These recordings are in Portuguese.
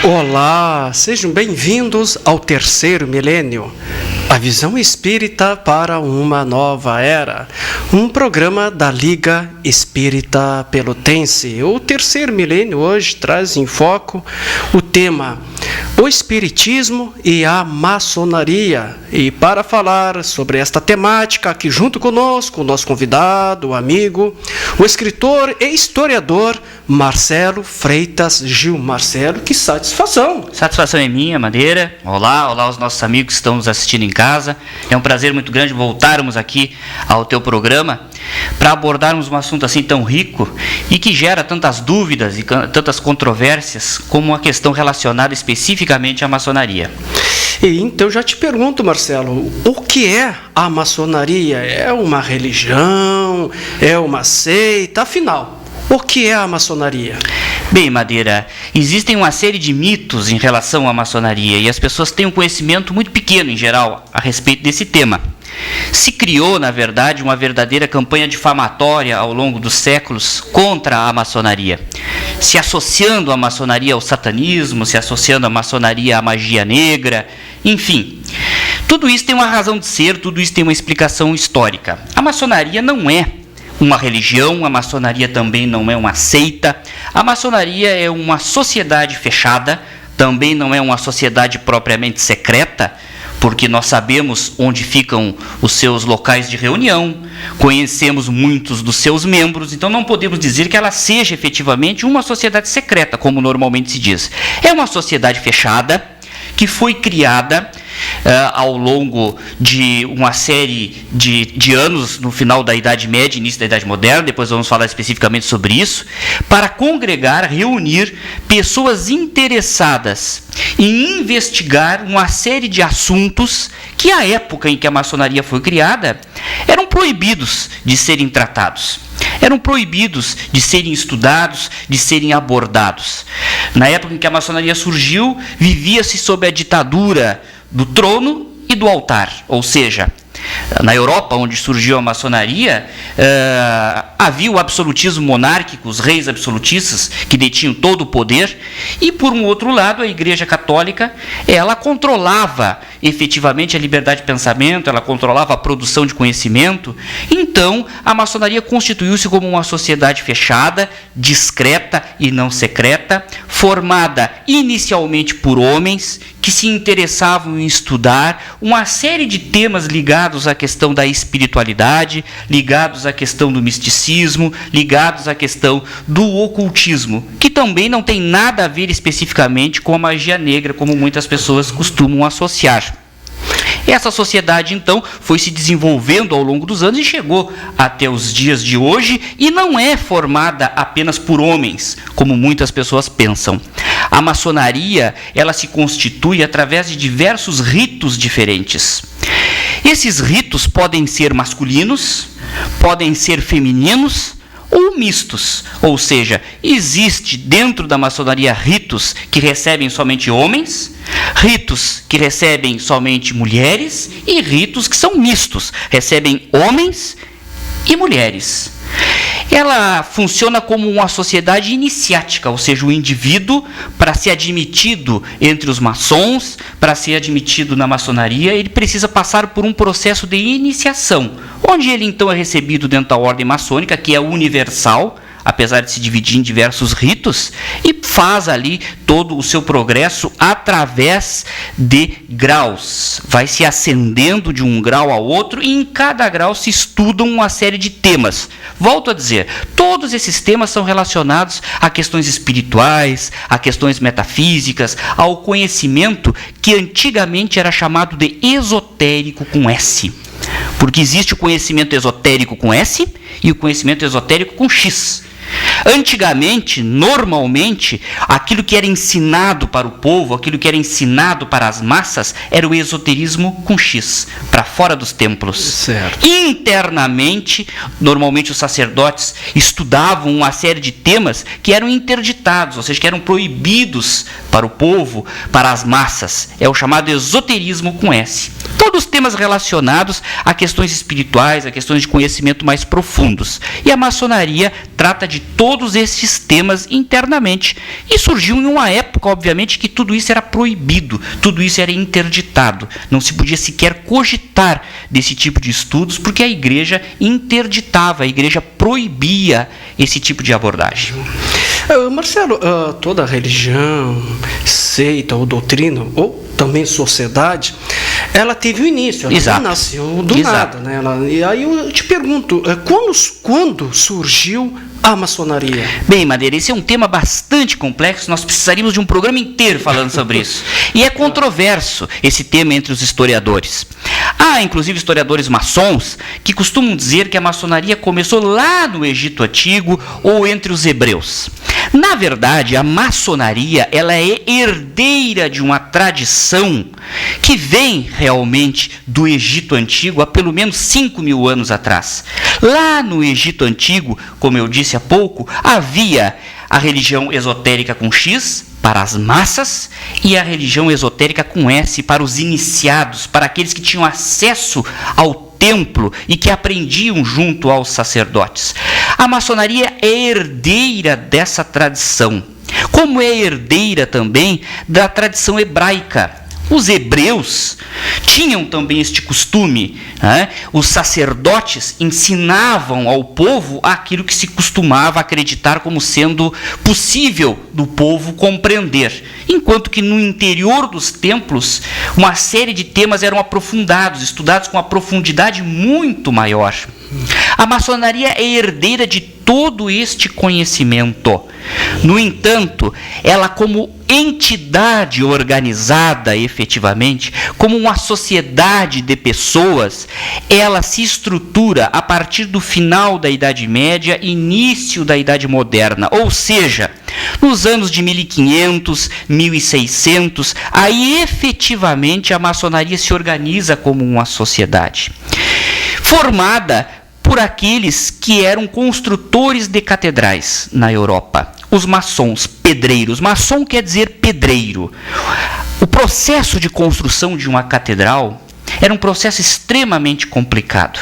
Olá, sejam bem-vindos ao terceiro milênio, a visão espírita para uma nova era, um programa da Liga Espírita Pelotense. O terceiro milênio hoje traz em foco o tema o Espiritismo e a Maçonaria. E para falar sobre esta temática, aqui junto conosco, o nosso convidado, o amigo, o escritor e historiador Marcelo Freitas Gil. Marcelo, que satisfação! Satisfação é minha, Madeira. Olá aos nossos amigos que estão nos assistindo em casa. É um prazer muito grande voltarmos aqui ao teu programa para abordarmos um assunto assim tão rico e que gera tantas dúvidas e tantas controvérsias como a questão relacionada especificamente à maçonaria. E então já te pergunto, Marcelo, o que é a maçonaria? É uma religião? É uma seita? Afinal, o que é a maçonaria? Bem, Madeira, existem uma série de mitos em relação à maçonaria e as pessoas têm um conhecimento muito pequeno, em geral, a respeito desse tema. Se criou, na verdade, uma verdadeira campanha difamatória ao longo dos séculos contra a maçonaria, se associando a maçonaria ao satanismo, se associando a maçonaria à magia negra, enfim. Tudo isso tem uma razão de ser, tudo isso tem uma explicação histórica. A maçonaria não é uma religião, a maçonaria também não é uma seita, a maçonaria é uma sociedade fechada, também não é uma sociedade propriamente secreta, porque nós sabemos onde ficam os seus locais de reunião, conhecemos muitos dos seus membros, então não podemos dizer que ela seja efetivamente uma sociedade secreta, como normalmente se diz. É uma sociedade fechada que foi criada ao longo de uma série de anos, no final da Idade Média, início da Idade Moderna, depois vamos falar especificamente sobre isso, para congregar, reunir pessoas interessadas em investigar uma série de assuntos que, à época em que a maçonaria foi criada, eram proibidos de serem tratados. Eram proibidos de serem estudados, de serem abordados. Na época em que a maçonaria surgiu, vivia-se sob a ditadura do trono e do altar, ou seja, na Europa, onde surgiu a maçonaria, havia o absolutismo monárquico, os reis absolutistas que detinham todo o poder, e por um outro lado, a Igreja Católica, ela controlava efetivamente a liberdade de pensamento, ela controlava a produção de conhecimento. Então, a maçonaria constituiu-se como uma sociedade fechada, discreta e não secreta, formada inicialmente por homens que se interessavam em estudar uma série de temas ligados à questão da espiritualidade, ligados à questão do misticismo, ligados à questão do ocultismo, que também não tem nada a ver especificamente com a magia negra, como muitas pessoas costumam associar. Essa sociedade, então, foi se desenvolvendo ao longo dos anos e chegou até os dias de hoje e não é formada apenas por homens, como muitas pessoas pensam. A maçonaria, ela se constitui através de diversos ritos diferentes. Esses ritos podem ser masculinos, podem ser femininos ou mistos, ou seja, existe dentro da maçonaria ritos que recebem somente homens, ritos que recebem somente mulheres e ritos que são mistos, recebem homens e mulheres. Ela funciona como uma sociedade iniciática, ou seja, o indivíduo, para ser admitido entre os maçons, para ser admitido na maçonaria, ele precisa passar por um processo de iniciação, onde ele então é recebido dentro da ordem maçônica, que é universal, apesar de se dividir em diversos ritos, e faz ali todo o seu progresso através de graus. Vai se ascendendo de um grau ao outro e em cada grau se estudam uma série de temas. Volto a dizer, todos esses temas são relacionados a questões espirituais, a questões metafísicas, ao conhecimento que antigamente era chamado de esotérico com S. Porque existe o conhecimento esotérico com S e o conhecimento esotérico com X. Antigamente, normalmente, aquilo que era ensinado para o povo, aquilo que era ensinado para as massas, era o esoterismo com X, para fora dos templos. Certo. Internamente, normalmente os sacerdotes estudavam uma série de temas que eram interditados, ou seja, que eram proibidos para o povo, para as massas. É o chamado esoterismo com S. Todos temas relacionados a questões espirituais, a questões de conhecimento mais profundos. E a maçonaria trata de todos esses temas internamente. E surgiu em uma época, obviamente, que tudo isso era proibido, tudo isso era interditado. Não se podia sequer cogitar desse tipo de estudos, porque a igreja interditava, a igreja proibia esse tipo de abordagem. Marcelo, toda religião, seita ou doutrina, ou também sociedade, ela teve um início, ela não nasceu do nada, né? E aí eu te pergunto, quando surgiu a maçonaria? Bem, Madeira, esse é um tema bastante complexo, nós precisaríamos de um programa inteiro falando sobre isso. E é controverso esse tema entre os historiadores. Há, inclusive, historiadores maçons que costumam dizer que a maçonaria começou lá no Egito Antigo ou entre os hebreus. Na verdade, a maçonaria ela é herdeira de uma tradição que vem realmente do Egito Antigo há pelo menos 5.000 anos atrás. Lá no Egito Antigo, como eu disse há pouco, havia a religião esotérica com X para as massas e a religião esotérica com S para os iniciados, para aqueles que tinham acesso ao templo e que aprendiam junto aos sacerdotes. A maçonaria é herdeira dessa tradição, como é herdeira também da tradição hebraica. Os hebreus tinham também este costume, né? Os sacerdotes ensinavam ao povo aquilo que se costumava acreditar como sendo possível do povo compreender, enquanto que no interior dos templos uma série de temas eram aprofundados, estudados com uma profundidade muito maior. A maçonaria é herdeira de todo este conhecimento. No entanto, ela como entidade organizada efetivamente, como uma sociedade de pessoas, ela se estrutura a partir do final da Idade Média, início da Idade Moderna, ou seja, nos anos de 1500, 1600, aí efetivamente a maçonaria se organiza como uma sociedade, formada por aqueles que eram construtores de catedrais na Europa. Os maçons, pedreiros. Maçom quer dizer pedreiro. O processo de construção de uma catedral era um processo extremamente complicado.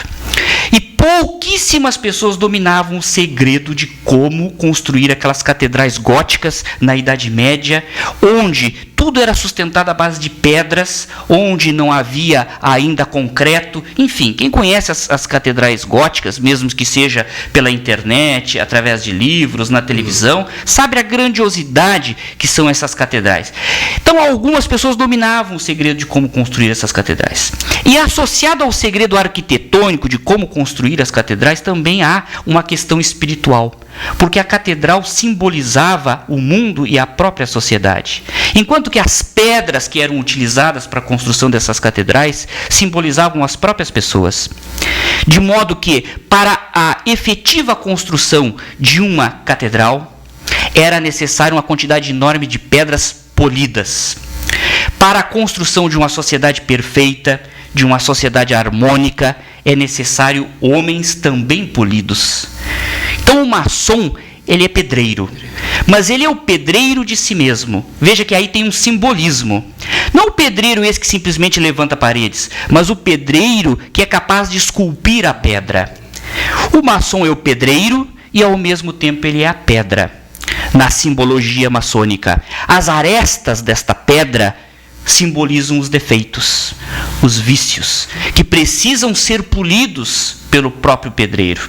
E pouquíssimas pessoas dominavam o segredo de como construir aquelas catedrais góticas na Idade Média, onde tudo era sustentado à base de pedras, onde não havia ainda concreto. Enfim, quem conhece as catedrais góticas, mesmo que seja pela internet, através de livros, na televisão, sabe a grandiosidade que são essas catedrais. Então, algumas pessoas dominavam o segredo de como construir essas catedrais. E associado ao segredo arquitetônico de como construir as catedrais, também há uma questão espiritual, porque a catedral simbolizava o mundo e a própria sociedade, enquanto que as pedras que eram utilizadas para a construção dessas catedrais simbolizavam as próprias pessoas. De modo que, para a efetiva construção de uma catedral, era necessária uma quantidade enorme de pedras polidas. Para a construção de uma sociedade perfeita, de uma sociedade harmônica, é necessário homens também polidos. Então o maçom, ele é pedreiro, mas ele é o pedreiro de si mesmo. Veja que aí tem um simbolismo. Não o pedreiro esse que simplesmente levanta paredes, mas o pedreiro que é capaz de esculpir a pedra. O maçom é o pedreiro e ao mesmo tempo ele é a pedra. Na simbologia maçônica, as arestas desta pedra simbolizam os defeitos, os vícios, que precisam ser polidos pelo próprio pedreiro.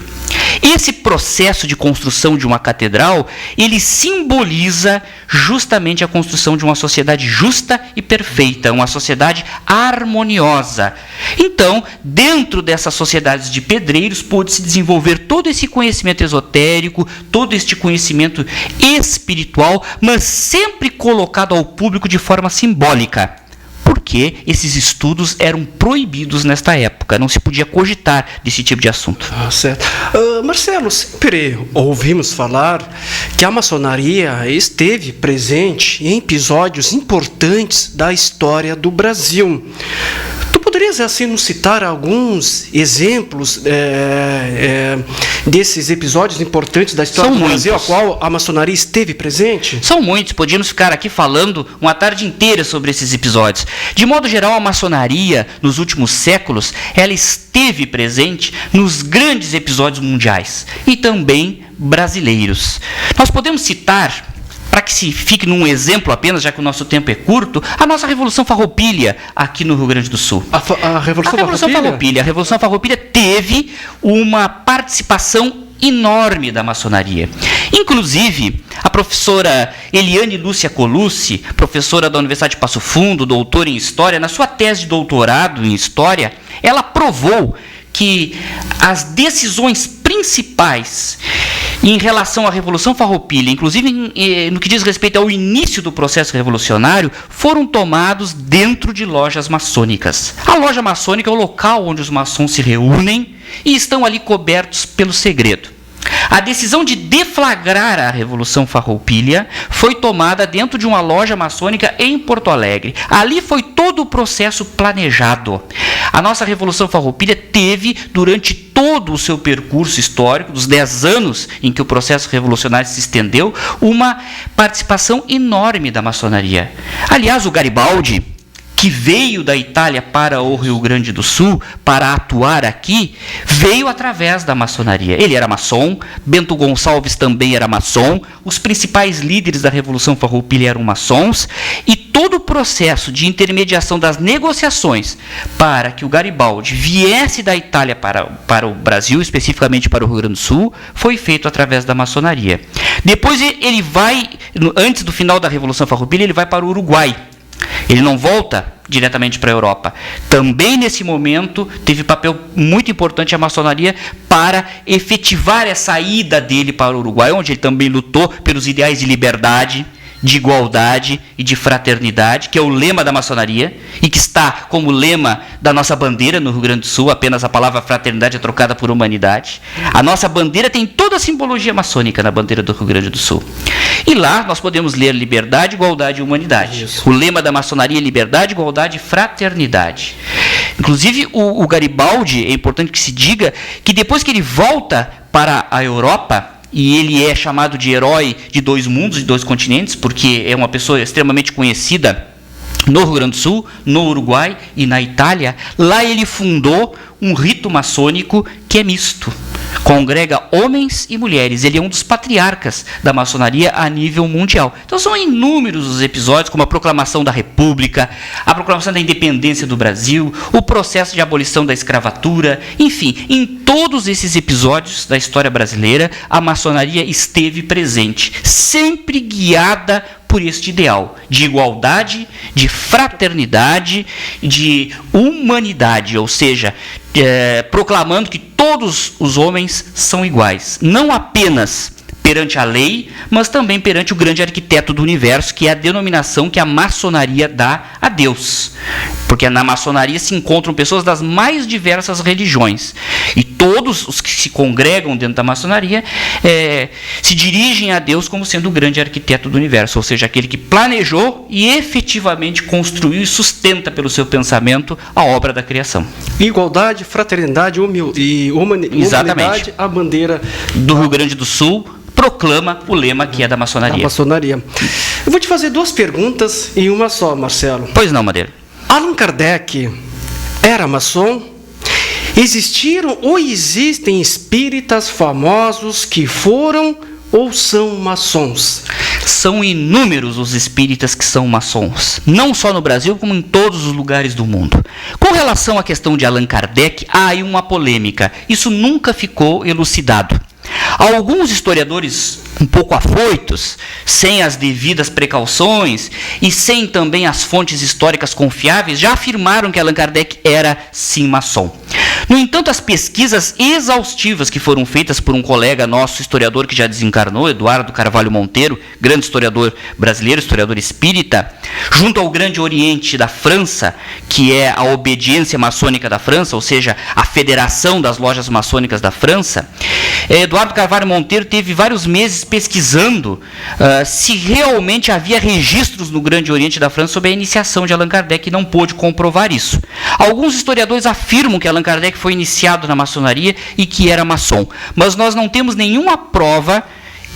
Esse processo de construção de uma catedral, ele simboliza justamente a construção de uma sociedade justa e perfeita, uma sociedade harmoniosa. Então, dentro dessas sociedades de pedreiros, pôde-se desenvolver todo esse conhecimento esotérico, todo este conhecimento espiritual, mas sempre colocado ao público de forma simbólica. Porque esses estudos eram proibidos nesta época, não se podia cogitar desse tipo de assunto. Certo. Marcelo, sempre ouvimos falar que a maçonaria esteve presente em episódios importantes da história do Brasil. Tu Poderias, assim, nos citar alguns exemplos desses episódios importantes da história do Brasil, a qual a maçonaria esteve presente? São muitos, podíamos ficar aqui falando uma tarde inteira sobre esses episódios. De modo geral, a maçonaria, nos últimos séculos, ela esteve presente nos grandes episódios mundiais e também brasileiros. Nós podemos citar, para que se fique num exemplo apenas, já que o nosso tempo é curto, a nossa Revolução Farroupilha aqui no Rio Grande do Sul. A Revolução Farroupilha. A Revolução Farroupilha teve uma participação enorme da maçonaria. Inclusive, a professora Eliane Lúcia Colucci, professora da Universidade de Passo Fundo, doutora em História, na sua tese de doutorado em História, ela provou que as decisões principais em relação à Revolução Farroupilha, inclusive no que diz respeito ao início do processo revolucionário, foram tomados dentro de lojas maçônicas. A loja maçônica é o local onde os maçons se reúnem e estão ali cobertos pelo segredo. A decisão de deflagrar a Revolução Farroupilha foi tomada dentro de uma loja maçônica em Porto Alegre. Ali foi todo o processo planejado. A nossa Revolução Farroupilha teve, durante todo o seu percurso histórico, dos 10 anos em que o processo revolucionário se estendeu, uma participação enorme da maçonaria. Aliás, o Garibaldi, que veio da Itália para o Rio Grande do Sul para atuar aqui, veio através da maçonaria. Ele era maçom, Bento Gonçalves também era maçom, os principais líderes da Revolução Farroupilha eram maçons, e todo o processo de intermediação das negociações para que o Garibaldi viesse da Itália para o Brasil, especificamente para o Rio Grande do Sul, foi feito através da maçonaria. Depois ele vai, antes do final da Revolução Farroupilha, ele vai para o Uruguai. Ele não volta diretamente para a Europa. Também nesse momento teve papel muito importante a maçonaria para efetivar essa ida dele para o Uruguai, onde ele também lutou pelos ideais de liberdade, de igualdade e de fraternidade, que é o lema da maçonaria e que está como lema da nossa bandeira no Rio Grande do Sul. Apenas a palavra fraternidade é trocada por humanidade. A nossa bandeira tem toda a simbologia maçônica na bandeira do Rio Grande do Sul. E lá nós podemos ler liberdade, igualdade e humanidade. Isso. O lema da maçonaria é liberdade, igualdade e fraternidade. Inclusive, o Garibaldi, é importante que se diga que depois que ele volta para a Europa, e ele é chamado de herói de 2 mundos, de 2 continentes, porque é uma pessoa extremamente conhecida no Rio Grande do Sul, no Uruguai e na Itália. Lá ele fundou um rito maçônico que é misto, congrega homens e mulheres. Ele é um dos patriarcas da maçonaria a nível mundial. Então são inúmeros os episódios, como a proclamação da República, a proclamação da independência do Brasil, o processo de abolição da escravatura, enfim, em todos esses episódios da história brasileira, a maçonaria esteve presente, sempre guiada por este ideal de igualdade, de fraternidade, de humanidade, ou seja, proclamando que todos os homens são iguais, não apenas perante a lei, mas também perante o grande arquiteto do universo, que é a denominação que a maçonaria dá a Deus. Porque na maçonaria se encontram pessoas das mais diversas religiões. E todos os que se congregam dentro da maçonaria se dirigem a Deus como sendo o grande arquiteto do universo, ou seja, aquele que planejou e efetivamente construiu e sustenta pelo seu pensamento a obra da criação. Igualdade, fraternidade e humanidade, a bandeira do Rio Grande do Sul proclama o lema que é da maçonaria. Eu vou te fazer 2 perguntas em uma só, Marcelo. Pois não, Madeira. Allan Kardec era maçom? Existiram ou existem espíritas famosos que foram ou são maçons? São inúmeros os espíritas que são maçons, não só no Brasil, como em todos os lugares do mundo. Com relação à questão de Allan Kardec, há aí uma polêmica. Isso nunca ficou elucidado. Alguns historiadores um pouco afoitos, sem as devidas precauções e sem também as fontes históricas confiáveis, já afirmaram que Allan Kardec era sim maçom. No entanto, as pesquisas exaustivas que foram feitas por um colega nosso, historiador que já desencarnou, Eduardo Carvalho Monteiro, grande historiador brasileiro, historiador espírita, junto ao Grande Oriente da França, que é a obediência maçônica da França, ou seja, a Federação das Lojas Maçônicas da França, Eduardo Carvalho Monteiro teve vários meses pesquisando se realmente havia registros no Grande Oriente da França sobre a iniciação de Allan Kardec e não pôde comprovar isso. Alguns historiadores afirmam que Allan Kardec foi iniciado na maçonaria e que era maçom, mas nós não temos nenhuma prova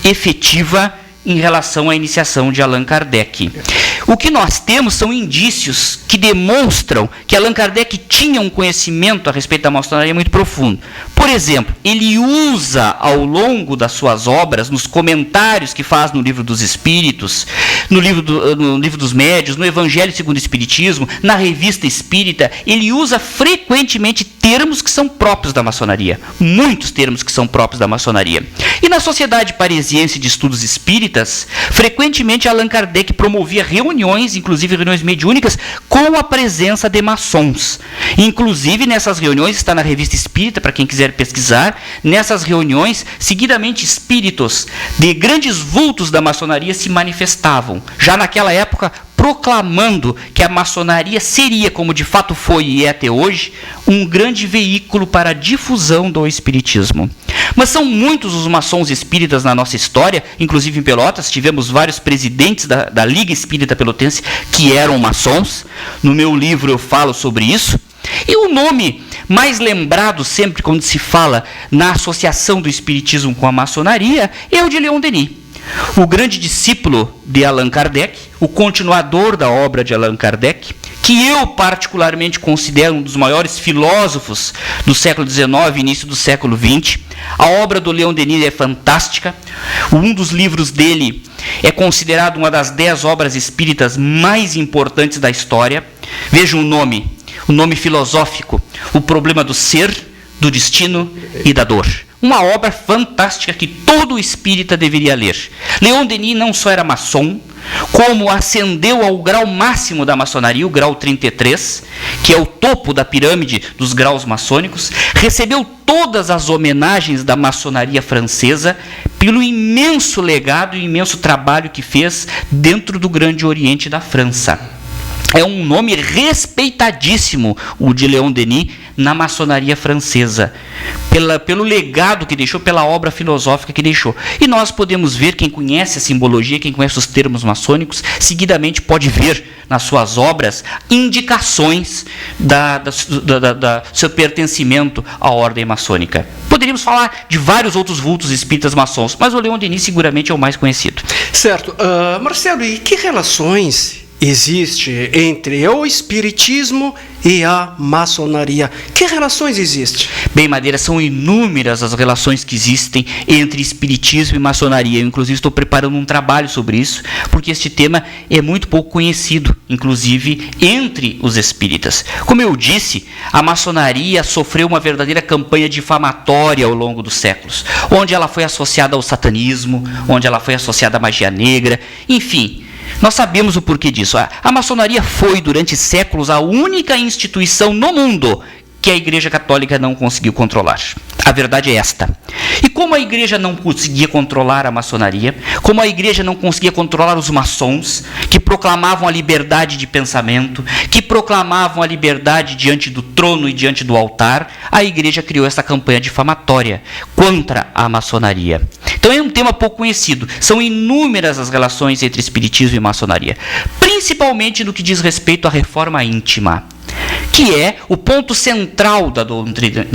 efetiva em relação à iniciação de Allan Kardec. O que nós temos são indícios que demonstram que Allan Kardec tinha um conhecimento a respeito da maçonaria muito profundo. Por exemplo, ele usa ao longo das suas obras, nos comentários que faz no Livro dos Espíritos, no livro dos Médiuns, no Evangelho segundo o Espiritismo, na Revista Espírita, ele usa frequentemente termos que são próprios da maçonaria, muitos termos que são próprios da maçonaria. E na Sociedade Parisiense de Estudos Espíritas, frequentemente Allan Kardec promovia reuniões, inclusive reuniões mediúnicas, com a presença de maçons. Inclusive, nessas reuniões, está na Revista Espírita, para quem quiser pesquisar, nessas reuniões, seguidamente espíritos de grandes vultos da maçonaria se manifestavam. Já naquela época, proclamando que a maçonaria seria, como de fato foi e é até hoje, um grande veículo para a difusão do espiritismo. Mas são muitos os maçons espíritas na nossa história, inclusive em Pelotas, tivemos vários presidentes da Liga Espírita Pelotense que eram maçons. No meu livro eu falo sobre isso. E o nome mais lembrado sempre quando se fala na associação do espiritismo com a maçonaria é o de Leon Denis, o grande discípulo de Allan Kardec, o continuador da obra de Allan Kardec, que eu particularmente considero um dos maiores filósofos do século XIX e início do século XX. A obra do Leon Denis é fantástica. Um dos livros dele é considerado uma das 10 obras espíritas mais importantes da história. Vejam o nome filosófico, O Problema do Ser, do Destino e da Dor. Uma obra fantástica que todo espírita deveria ler. Leon Denis não só era maçom, como ascendeu ao grau máximo da maçonaria, o grau 33, que é o topo da pirâmide dos graus maçônicos, recebeu todas as homenagens da maçonaria francesa pelo imenso legado e imenso trabalho que fez dentro do Grande Oriente da França. É um nome respeitadíssimo, o de Leon Denis, na maçonaria francesa, pelo legado que deixou, pela obra filosófica que deixou. E nós podemos ver, quem conhece a simbologia, quem conhece os termos maçônicos, seguidamente pode ver nas suas obras indicações do seu pertencimento à ordem maçônica. Poderíamos falar de vários outros vultos espíritas maçons, mas o Leon Denis seguramente é o mais conhecido. Certo. Marcelo, e que relações existe entre o espiritismo e a maçonaria? Que relações existem? Bem, Madeira, são inúmeras as relações que existem entre espiritismo e maçonaria. Eu, inclusive, estou preparando um trabalho sobre isso, porque este tema é muito pouco conhecido, inclusive entre os espíritas. Como eu disse, a maçonaria sofreu uma verdadeira campanha difamatória ao longo dos séculos, onde ela foi associada ao satanismo, onde ela foi associada à magia negra, enfim. Nós sabemos o porquê disso. A maçonaria foi, durante séculos, a única instituição no mundo que a Igreja Católica não conseguiu controlar. A verdade é esta. E como a Igreja não conseguia controlar a maçonaria, como a Igreja não conseguia controlar os maçons, que proclamavam a liberdade de pensamento, que proclamavam a liberdade diante do trono e diante do altar, a Igreja criou essa campanha difamatória contra a maçonaria. Então é um tema pouco conhecido. São inúmeras as relações entre espiritismo e maçonaria, principalmente no que diz respeito à reforma íntima, que é o ponto central da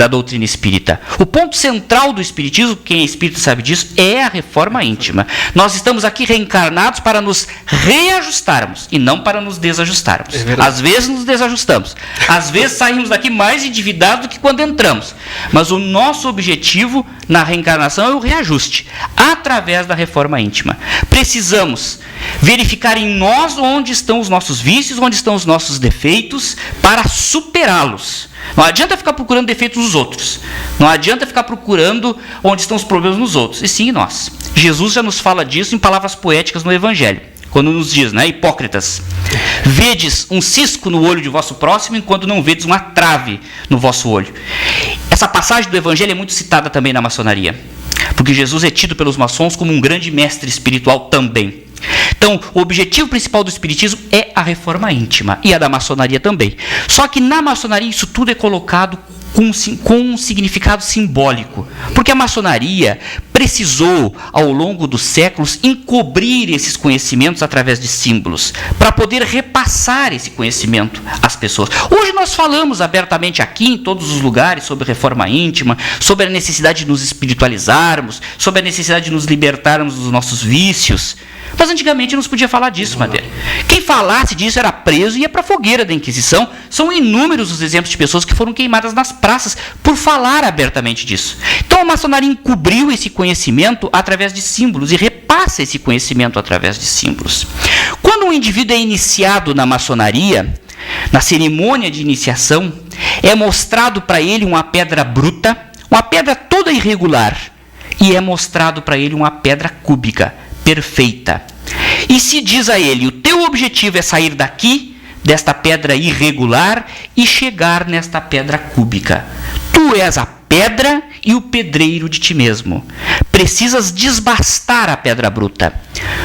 doutrina espírita. O ponto central do espiritismo, quem é espírita sabe disso, é a reforma íntima. Nós estamos aqui reencarnados para nos reajustarmos e não para nos desajustarmos. Às vezes nos desajustamos, às vezes saímos daqui mais endividados do que quando entramos. Mas o nosso objetivo na reencarnação é o reajuste, através da reforma íntima. Precisamos verificar em nós onde estão os nossos vícios, onde estão os nossos defeitos, para superá-los. Não adianta ficar procurando defeitos nos outros. Não adianta ficar procurando onde estão os problemas nos outros. E sim em nós. Jesus já nos fala disso em palavras poéticas no Evangelho. quando nos diz, né, hipócritas, vedes um cisco no olho de vosso próximo, enquanto não vedes uma trave no vosso olho. Essa passagem do Evangelho é muito citada também na maçonaria, porque Jesus é tido pelos maçons como um grande mestre espiritual também. Então, o objetivo principal do espiritismo é a reforma íntima, e a da maçonaria também. Só que na maçonaria isso tudo é colocado com um significado simbólico, porque a maçonaria precisou, ao longo dos séculos, encobrir esses conhecimentos através de símbolos, para poder repassar esse conhecimento às pessoas. Hoje nós falamos abertamente aqui, em todos os lugares, sobre reforma íntima, sobre a necessidade de nos espiritualizarmos, sobre a necessidade de nos libertarmos dos nossos vícios. Mas antigamente não se podia falar disso, Madeira. Quem falasse disso era preso e ia para a fogueira da Inquisição. São inúmeros os exemplos de pessoas que foram queimadas nas praças por falar abertamente disso. Então a maçonaria encobriu esse conhecimento através de símbolos e repassa esse conhecimento através de símbolos. Quando um indivíduo é iniciado na maçonaria, na cerimônia de iniciação, é mostrado para ele uma pedra bruta, uma pedra toda irregular, e é mostrado para ele uma pedra cúbica, perfeita. E se diz a ele, o teu objetivo é sair daqui, desta pedra irregular, e chegar nesta pedra cúbica. Tu és a pedra e o pedreiro de ti mesmo. Precisas desbastar a pedra bruta.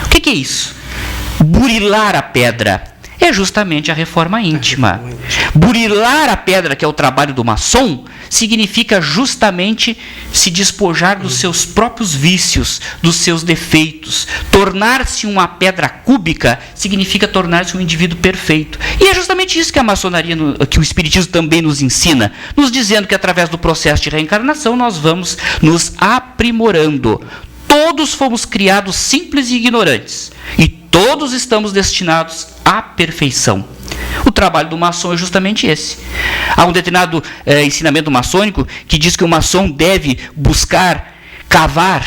O que é isso? Burilar a pedra. É justamente a reforma íntima. Burilar a pedra, que é o trabalho do maçom, significa justamente se despojar dos seus próprios vícios, dos seus defeitos. Tornar-se uma pedra cúbica significa tornar-se um indivíduo perfeito. E é justamente isso que a maçonaria, que o espiritismo também nos ensina, nos dizendo que através do processo de reencarnação nós vamos nos aprimorando. Todos fomos criados simples e ignorantes, e todos estamos destinados à perfeição. O trabalho do maçom é justamente esse. Há um determinado ensinamento maçônico que diz que o maçom deve buscar cavar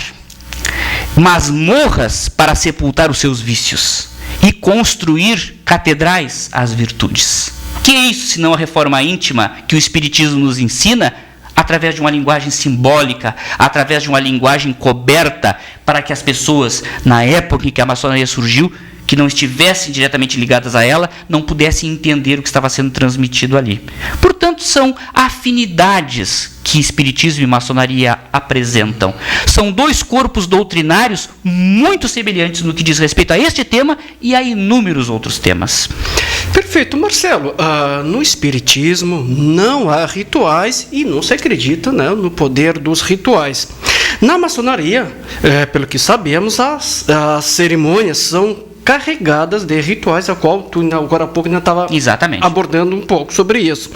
masmorras para sepultar os seus vícios e construir catedrais às virtudes. Que é isso, senão a reforma íntima que o espiritismo nos ensina, através de uma linguagem simbólica, através de uma linguagem coberta, para que as pessoas, na época em que a maçonaria surgiu, que não estivessem diretamente ligadas a ela, não pudessem entender o que estava sendo transmitido ali. Portanto, são afinidades que espiritismo e maçonaria apresentam. São dois corpos doutrinários muito semelhantes no que diz respeito a este tema e a inúmeros outros temas. Perfeito, Marcelo. No espiritismo não há rituais e não se acredita, né, no poder dos rituais. Na maçonaria, pelo que sabemos, as cerimônias são carregadas de rituais, a qual tu agora há pouco ainda estava abordando um pouco sobre isso.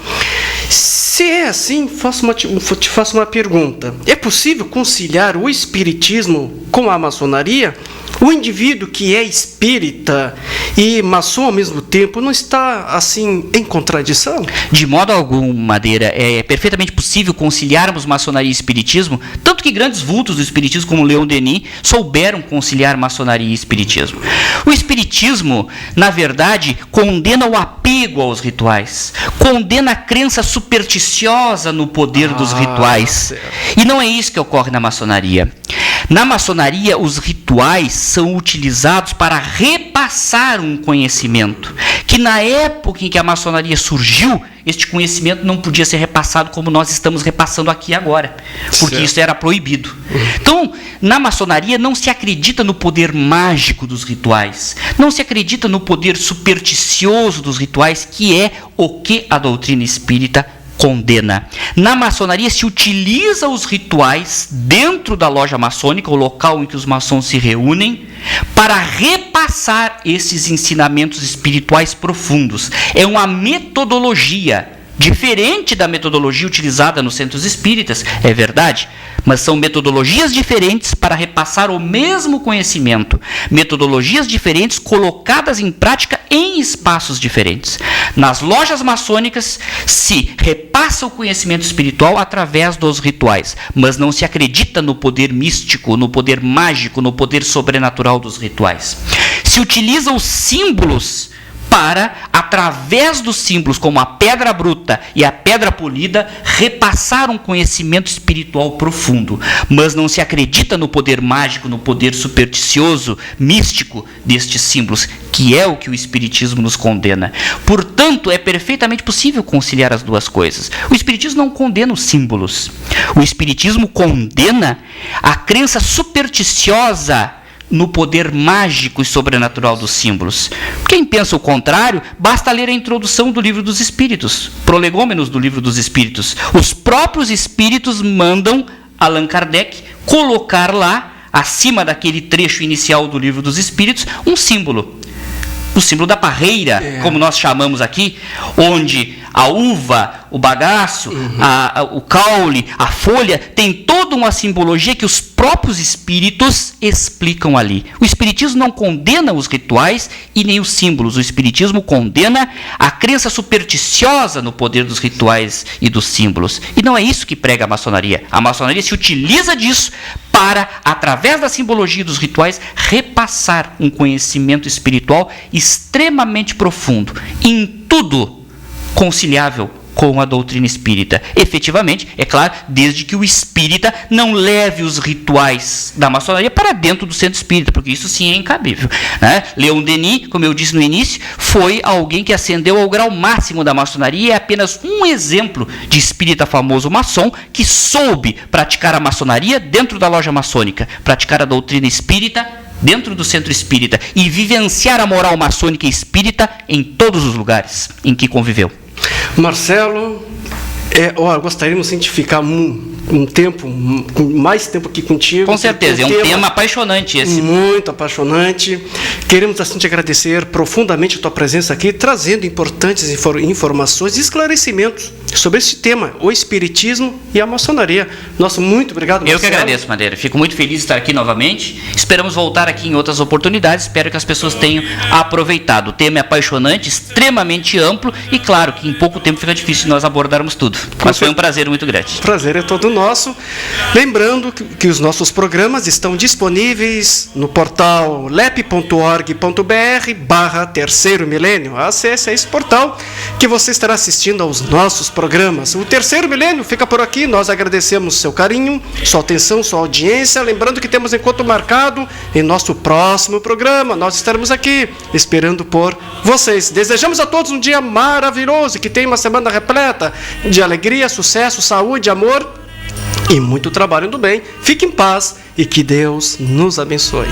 Se é assim, te faço uma pergunta. É possível conciliar o espiritismo com a maçonaria? O indivíduo que é espírita e maçom ao mesmo tempo não está, assim, em contradição? De modo algum, Madeira. É perfeitamente possível conciliarmos maçonaria e espiritismo, tanto que grandes vultos do espiritismo, como Leon Denis, souberam conciliar maçonaria e espiritismo. O espiritismo, na verdade, condena o apego aos rituais, condena a crença supersticiosa no poder dos rituais. Certo. E não é isso que ocorre na maçonaria. Na maçonaria, os rituais são utilizados para repassar um conhecimento, que na época em que a maçonaria surgiu, este conhecimento não podia ser repassado como nós estamos repassando aqui agora, porque certo. Isso era proibido. Então, na maçonaria não se acredita no poder mágico dos rituais, não se acredita no poder supersticioso dos rituais, que é o que a doutrina espírita condena. Na maçonaria se utiliza os rituais dentro da loja maçônica, o local em que os maçons se reúnem, para repassar esses ensinamentos espirituais profundos. É uma metodologia diferente da metodologia utilizada nos centros espíritas, é verdade, mas são metodologias diferentes para repassar o mesmo conhecimento, metodologias diferentes colocadas em prática em espaços diferentes. Nas lojas maçônicas se repassa o conhecimento espiritual através dos rituais, mas não se acredita no poder místico, no poder mágico, no poder sobrenatural dos rituais. Se utilizam os símbolos para, através dos símbolos como a pedra bruta e a pedra polida, repassar um conhecimento espiritual profundo. Mas não se acredita no poder mágico, no poder supersticioso, místico destes símbolos, que é o que o Espiritismo nos condena. Portanto, é perfeitamente possível conciliar as duas coisas. O Espiritismo não condena os símbolos. O Espiritismo condena a crença supersticiosa no poder mágico e sobrenatural dos símbolos. Quem pensa o contrário, basta ler a introdução do Livro dos Espíritos, prolegômenos do Livro dos Espíritos. Os próprios Espíritos mandam Allan Kardec colocar lá, acima daquele trecho inicial do Livro dos Espíritos, um símbolo. O símbolo da parreira, como nós chamamos aqui, onde a uva, o bagaço, o caule, a folha, tem toda uma simbologia que os próprios espíritos explicam ali. O Espiritismo não condena os rituais e nem os símbolos. O Espiritismo condena a crença supersticiosa no poder dos rituais e dos símbolos. E não é isso que prega a maçonaria. A maçonaria se utiliza disso para, através da simbologia e dos rituais, repassar um conhecimento espiritual extremamente profundo, em tudo conciliável com a doutrina espírita. Efetivamente, é claro, desde que o espírita não leve os rituais da maçonaria para dentro do centro espírita, porque isso sim é incabível, né? Leon Denis, como eu disse no início, foi alguém que ascendeu ao grau máximo da maçonaria e é apenas um exemplo de espírita famoso maçom que soube praticar a maçonaria dentro da loja maçônica, praticar a doutrina espírita dentro do centro espírita e vivenciar a moral maçônica e espírita em todos os lugares em que conviveu. Marcelo, gostaríamos de ficar mais tempo aqui contigo. Com certeza, é um tema apaixonante esse. Muito apaixonante. Queremos assim te agradecer profundamente a tua presença aqui, trazendo importantes informações e esclarecimentos sobre esse tema, o Espiritismo e a maçonaria. Nosso muito obrigado, Marcelo. Eu que agradeço, Madeira. Fico muito feliz de estar aqui novamente. Esperamos voltar aqui em outras oportunidades. Espero que as pessoas tenham aproveitado. O tema é apaixonante, extremamente amplo e claro que em pouco tempo fica difícil nós abordarmos tudo. Mas foi um prazer muito grande. O prazer é todo nosso. Lembrando que os nossos programas estão disponíveis no portal lep.org.br/Terceiro Milênio. Acesse esse portal que você estará assistindo aos nossos programas. O Terceiro Milênio fica por aqui. Nós agradecemos seu carinho, sua atenção, sua audiência. Lembrando que temos encontro marcado em nosso próximo programa. Nós estaremos aqui esperando por vocês. Desejamos a todos um dia maravilhoso, que tenha uma semana repleta de alegria, sucesso, saúde, amor e muito trabalho do bem. Fique em paz e que Deus nos abençoe.